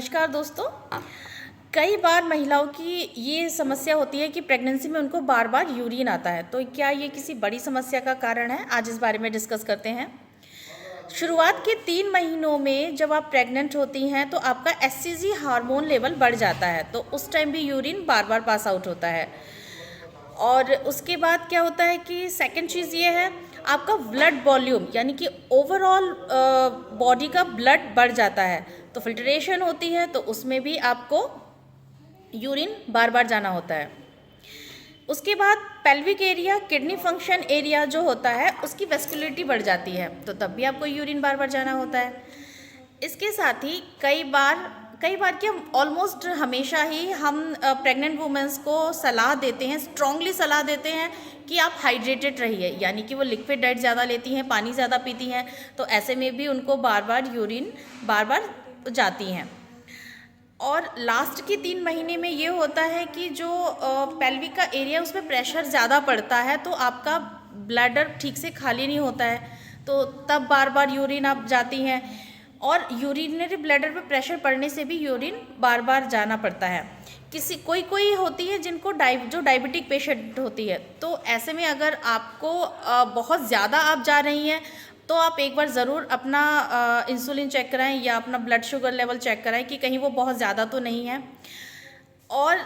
नमस्कार दोस्तों। कई बार महिलाओं की ये समस्या होती है कि प्रेगनेंसी में उनको बार बार यूरिन आता है। तो क्या ये किसी बड़ी समस्या का कारण है? आज इस बारे में डिस्कस करते हैं। शुरुआत के 3 महीनों में जब आप प्रेग्नेंट होती हैं तो आपका एचसीजी हार्मोन लेवल बढ़ जाता है, तो उस टाइम भी यूरिन बार बार पास आउट होता है। और उसके बाद क्या होता है कि सेकंड चीज़ ये है, आपका ब्लड वॉल्यूम यानी कि ओवरऑल बॉडी का ब्लड बढ़ जाता है, तो फिल्ट्रेशन होती है, तो उसमें भी आपको यूरिन बार बार जाना होता है। उसके बाद pelvic area, kidney function area जो होता है उसकी वेस्कुलरिटी बढ़ जाती है, तो तब भी आपको यूरिन बार बार जाना होता है। इसके साथ ही कई बार क्या, ऑलमोस्ट हमेशा ही हम प्रेग्नेंट वुमेंस को सलाह देते हैं, स्ट्रांगली सलाह देते हैं कि आप हाइड्रेटेड रहिए, यानी कि वो लिक्विड डाइट ज़्यादा लेती हैं, पानी ज़्यादा पीती हैं, तो ऐसे में भी उनको बार बार यूरिन बार बार जाती हैं। और लास्ट के 3 महीने में ये होता है कि जो पेल्विक का एरिया उसमें प्रेशर ज़्यादा पड़ता है, तो आपका ब्लैडर ठीक से खाली नहीं होता है, तो तब बार बार यूरिन आप जाती हैं। और यूरिनरी ब्लैडर पे प्रेशर पड़ने से भी यूरिन बार बार जाना पड़ता है। कोई होती है जिनको जो डायबिटिक पेशेंट होती है, तो ऐसे में अगर आपको बहुत ज़्यादा आप जा रही हैं तो आप एक बार ज़रूर अपना इंसुलिन चेक कराएं या अपना ब्लड शुगर लेवल चेक कराएं कि कहीं वो बहुत ज़्यादा तो नहीं है। और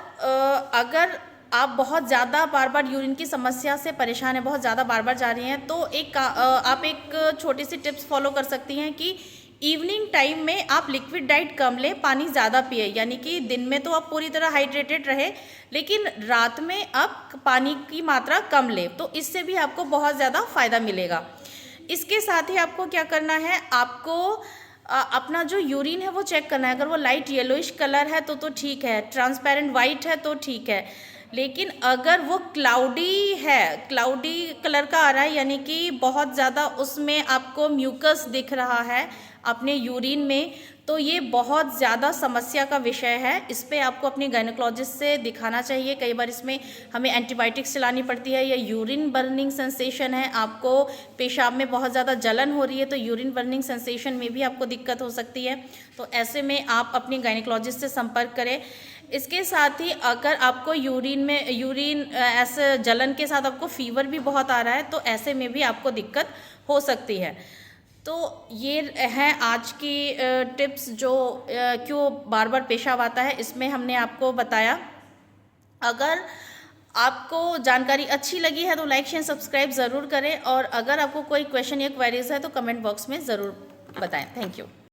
अगर आप बहुत ज़्यादा बार बार यूरिन की समस्या से परेशान हैं, बहुत ज़्यादा बार बार जा रही हैं, तो आप एक छोटी सी टिप्स फॉलो कर सकती हैं कि इवनिंग टाइम में आप लिक्विड डाइट कम लें, पानी ज़्यादा पिए, यानी कि दिन में तो आप पूरी तरह हाइड्रेटेड रहे, लेकिन रात में आप पानी की मात्रा कम लें, तो इससे भी आपको बहुत ज़्यादा फ़ायदा मिलेगा। इसके साथ ही आपको क्या करना है, आपको अपना जो यूरिन है वो चेक करना है। अगर वो लाइट येलोइश कलर है तो ठीक है, ट्रांसपेरेंट वाइट है तो ठीक है, लेकिन अगर वो क्लाउडी कलर का आ रहा है, यानी कि बहुत ज़्यादा उसमें आपको म्यूकस दिख रहा है अपने यूरिन में, तो ये बहुत ज़्यादा समस्या का विषय है। इस पे आपको अपने गायनेकोलॉजिस्ट से दिखाना चाहिए। कई बार इसमें हमें एंटीबायोटिक्स चलानी पड़ती है, या यूरिन बर्निंग सेंसेशन है, आपको पेशाब में बहुत ज़्यादा जलन हो रही है, तो यूरिन बर्निंग सेंसेशन में भी आपको दिक्कत हो सकती है। तो ऐसे में आप अपने गायनेकोलॉजिस्ट से संपर्क करें। इसके साथ ही अगर आपको यूरिन ऐसे जलन के साथ आपको फीवर भी बहुत आ रहा है, तो ऐसे में भी आपको दिक्कत हो सकती है। तो ये हैं आज की टिप्स जो क्यों बार बार पेशाब आता है, इसमें हमने आपको बताया। अगर आपको जानकारी अच्छी लगी है तो लाइक शेयर सब्सक्राइब ज़रूर करें, और अगर आपको कोई क्वेश्चन या क्वेरीज है तो कमेंट बॉक्स में ज़रूर बताएं। Thank you.